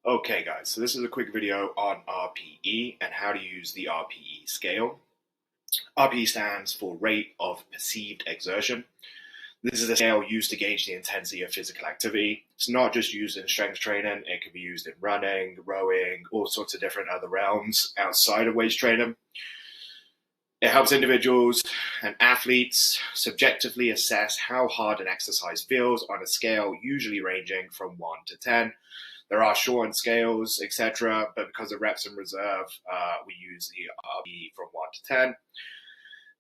Okay guys, so this is a quick video on RPE and how to use the RPE scale. RPE stands for Rate of Perceived Exertion. This is a scale used to gauge the intensity of physical activity. It's not just used in strength training, it can be used in running, rowing, all sorts of different other realms outside of weight training. It helps individuals and athletes subjectively assess how hard an exercise feels on a scale usually ranging from 1 to 10. There are shortened scales, etc., but because of reps in reserve, we use the RPE from 1 to 10.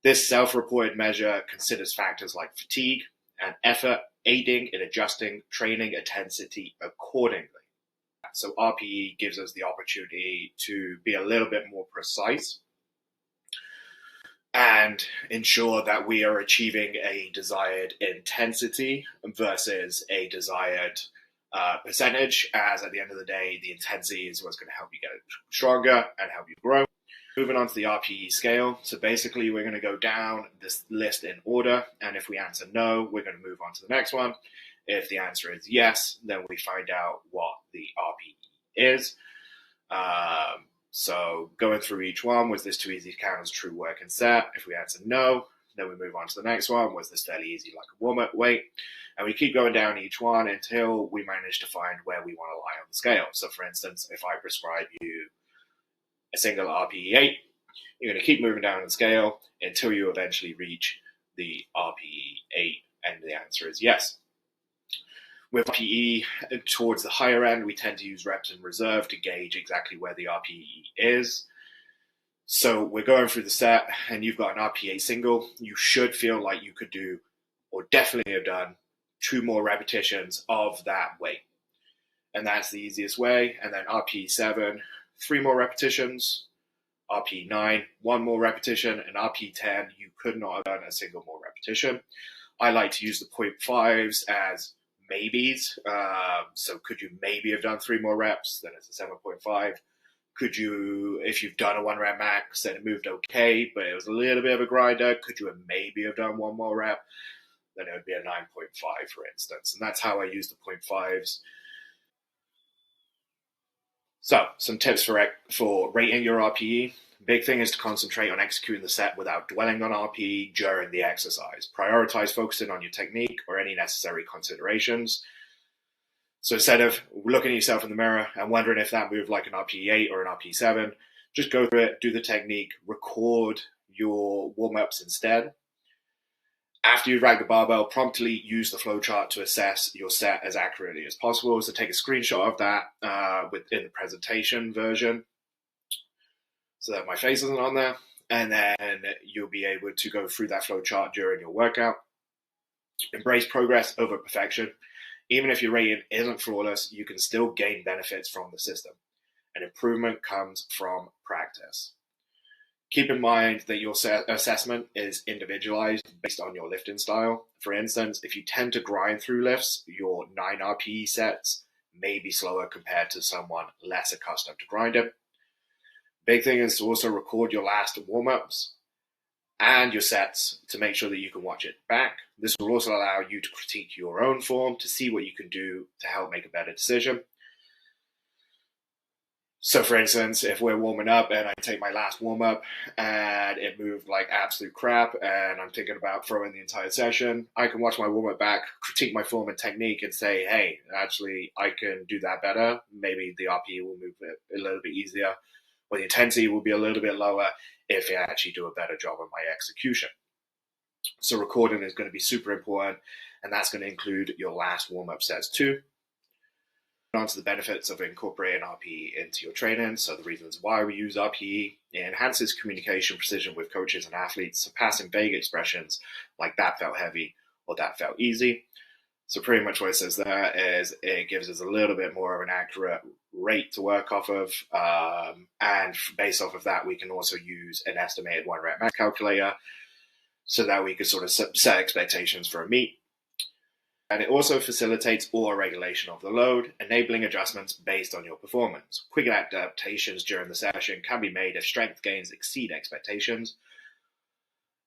This self-reported measure considers factors like fatigue and effort, aiding in adjusting training intensity accordingly. So RPE gives us the opportunity to be a little bit more precise and ensure that we are achieving a desired intensity versus a desired percentage, as at the end of the day, the intensity is what's going to help you get stronger and help you grow. Moving on to the RPE scale. So basically, we're going to go down this list in order, and if we answer no, we're going to move on to the next one. If the answer is yes, then we find out what the RPE is. So going through each one, was this too easy to count as a true working set? If we answer no, then we move on to the next one. Was this fairly easy, like a warm-up weight? And we keep going down each one until we manage to find where we want to lie on the scale. So for instance, if I prescribe you a single RPE 8, you're going to keep moving down the scale until you eventually reach the RPE 8, and the answer is yes. With RPE towards the higher end, we tend to use reps in reserve to gauge exactly where the RPE is. So we're going through the set, and you've got an RPE single. You should feel like you could do, or definitely have done, 2 more repetitions of that weight. And that's the easiest way. And then RPE 7, 3 more repetitions. RPE 9, 1 more repetition. And RPE 10, you could not have done a single more repetition. I like to use the 0.5s as maybes. So could you maybe have done 3 more reps? Then it's a 7.5. Could you, if you've done a 1 rep max and it moved okay, but it was a little bit of a grinder, could you have maybe have done 1 more rep? Then it would be a 9.5, for instance. And that's how I use the 0.5s. So some tips for rating your RPE. Big thing is to concentrate on executing the set without dwelling on RPE during the exercise. Prioritize focusing on your technique or any necessary considerations. So instead of looking at yourself in the mirror and wondering if that moved like an RPE 8 or an RPE 7, just go through it, do the technique, record your warm-ups instead. After you drag the barbell, promptly use the flowchart to assess your set as accurately as possible. So take a screenshot of that within the presentation version so that my face isn't on there. And then you'll be able to go through that flowchart during your workout. Embrace progress over perfection. Even if your rating isn't flawless, you can still gain benefits from the system. And improvement comes from practice. Keep in mind that your assessment is individualized based on your lifting style. For instance, if you tend to grind through lifts, your 9 RPE sets may be slower compared to someone less accustomed to grinding. Big thing is to also record your last warm-ups and your sets to make sure that you can watch it back. This will also allow you to critique your own form to see what you can do to help make a better decision. So for instance, if we're warming up and I take my last warm-up and it moved like absolute crap and I'm thinking about throwing the entire session, I can watch my warm-up back, critique my form and technique and say, hey, actually I can do that better. Maybe the RPE will move a little bit easier, or the intensity will be a little bit lower if I actually do a better job of my execution. So recording is going to be super important, and that's going to include your last warm-up sets too. On to the benefits of incorporating RPE into your training. So the reasons why we use RPE: it enhances communication precision with coaches and athletes, surpassing vague expressions like that felt heavy or that felt easy. So pretty much what it says there is it gives us a little bit more of an accurate rate to work off of. And based off of that, we can also use an estimated 1 rep max calculator so that we could sort of set expectations for a meet. And it also facilitates auto-regulation of the load, enabling adjustments based on your performance. Quick adaptations during the session can be made if strength gains exceed expectations.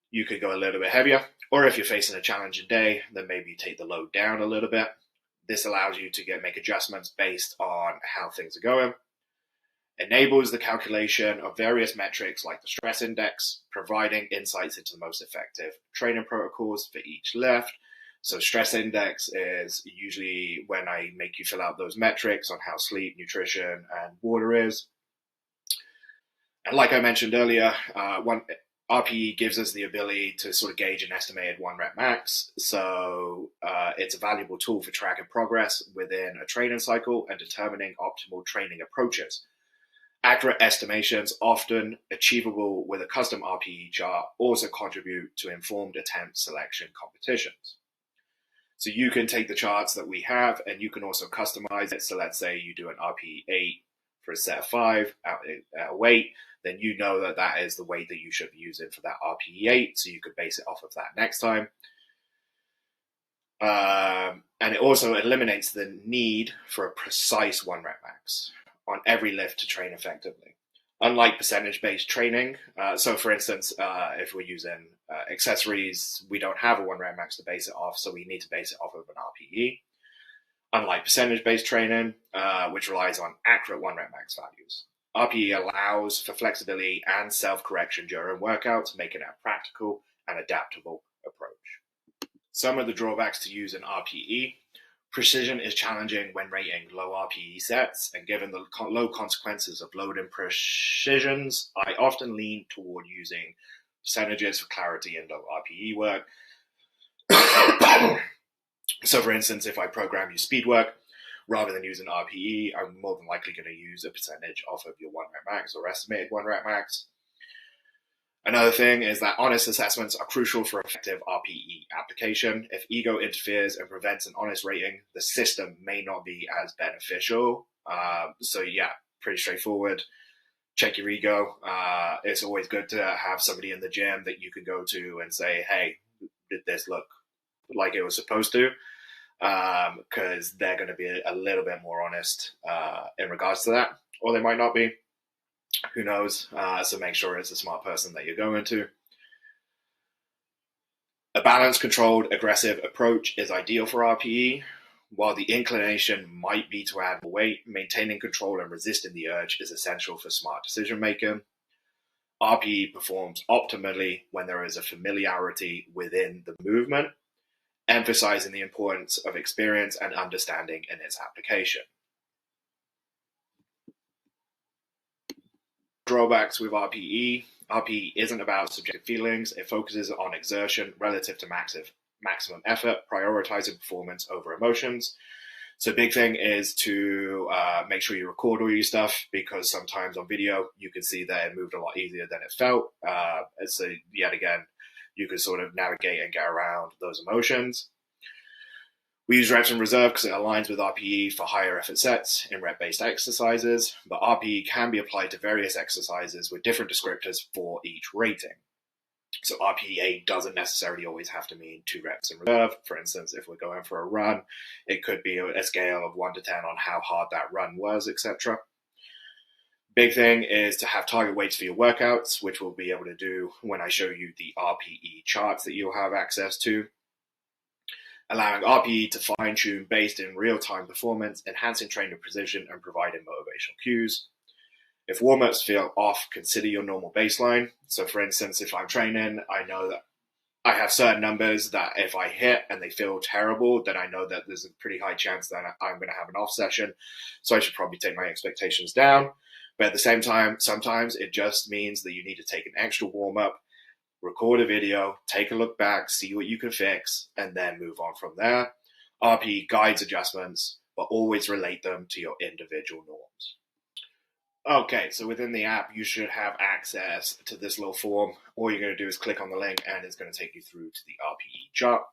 You could go a little bit heavier, or if you're facing a challenging day, then maybe take the load down a little bit. This allows you to make adjustments based on how things are going. Enables the calculation of various metrics like the stress index, providing insights into the most effective training protocols for each lift. So stress index is usually when I make you fill out those metrics on how sleep, nutrition, and water is. And like I mentioned earlier, RPE gives us the ability to sort of gauge an estimated 1 rep max. So it's a valuable tool for tracking progress within a training cycle and determining optimal training approaches. Accurate estimations, often achievable with a custom RPE chart, also contribute to informed attempt selection competitions. So you can take the charts that we have and you can also customize it. So let's say you do an RPE 8 for a set of 5 at a weight, then you know that that is the weight that you should be using for that RPE 8, so you could base it off of that next time. And it also eliminates the need for a precise 1 rep max on every lift to train effectively. Unlike percentage-based training, so for instance, if we're using accessories, we don't have a 1 rep max to base it off, so we need to base it off of an RPE. Unlike percentage-based training, which relies on accurate 1 rep max values. RPE allows for flexibility and self-correction during workouts, making it a practical and adaptable approach. Some of the drawbacks to use an RPE. Precision is challenging when rating low RPE sets, and given the low consequences of loading precisions, I often lean toward using percentages for clarity in low RPE work. So for instance, if I program you speed work, rather than using RPE, I'm more than likely going to use a percentage off of your 1 rep max or estimated 1 rep max. Another thing is that honest assessments are crucial for effective RPE application. If ego interferes and prevents an honest rating, the system may not be as beneficial. So yeah, pretty straightforward. Check your ego. It's always good to have somebody in the gym that you can go to and say, hey, did this look like it was supposed to? Because they're going to be a little bit more honest in regards to that, or they might not be. Who knows? So make sure it's a smart person that you're going to. A balanced, controlled, aggressive approach is ideal for RPE. While the inclination might be to add more weight, maintaining control and resisting the urge is essential for smart decision making. RPE performs optimally when there is a familiarity within the movement, emphasizing the importance of experience and understanding in its application. Drawbacks with RPE. RPE isn't about subjective feelings. It focuses on exertion relative to maximum effort, prioritizing performance over emotions. So big thing is to make sure you record all your stuff, because sometimes on video you can see that it moved a lot easier than it felt. So yet again, you can sort of navigate and get around those emotions. We use reps in reserve because it aligns with RPE for higher effort sets in rep-based exercises, but RPE can be applied to various exercises with different descriptors for each rating. So RPE doesn't necessarily always have to mean 2 reps in reserve. For instance, if we're going for a run, it could be a scale of 1 to 10 on how hard that run was, etc. Big thing is to have target weights for your workouts, which we'll be able to do when I show you the RPE charts that you'll have access to. Allowing RPE to fine-tune based in real-time performance, enhancing trainer precision, and providing motivational cues. If warm-ups feel off, consider your normal baseline. So for instance, if I'm training, I know that I have certain numbers that if I hit and they feel terrible, then I know that there's a pretty high chance that I'm going to have an off session. So I should probably take my expectations down. But at the same time, sometimes it just means that you need to take an extra warm-up, record a video, take a look back, see what you can fix, and then move on from there. RPE guides adjustments, but always relate them to your individual norms. Okay, so within the app, you should have access to this little form. All you're going to do is click on the link, and it's going to take you through to the RPE chart.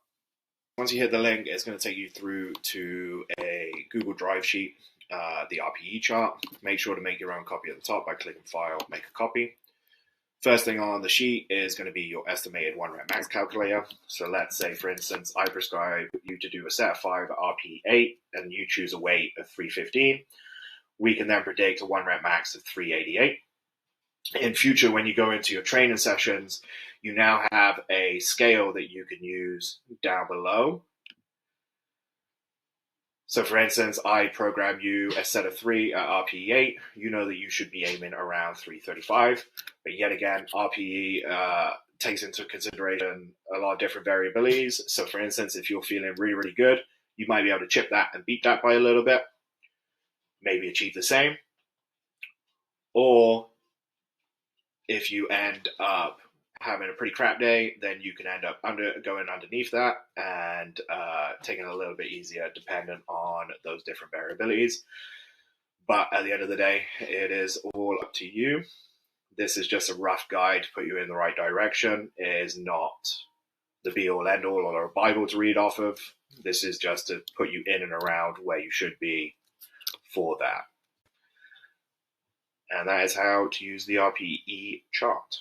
Once you hit the link, it's going to take you through to a Google Drive sheet, the RPE chart. Make sure to make your own copy at the top by clicking File, Make a Copy. First thing on the sheet is going to be your estimated 1 rep max calculator. So let's say, for instance, I prescribe you to do a set of 5 at RPE 8, and you choose a weight of 315. We can then predict a 1 rep max of 388. In future, when you go into your training sessions, you now have a scale that you can use down below. So for instance, I program you a set of 3 at RPE 8. You know that you should be aiming around 335. But yet again, RPE takes into consideration a lot of different variabilities. So for instance, if you're feeling really, really good, you might be able to chip that and beat that by a little bit, maybe achieve the same. Or if you end up having a pretty crap day, then you can end up going underneath that and taking it a little bit easier dependent on those different variabilities. But at the end of the day, it is all up to you. This is just a rough guide to put you in the right direction. It is not the be-all, end-all, or a Bible to read off of. This is just to put you in and around where you should be for that. And that is how to use the RPE chart.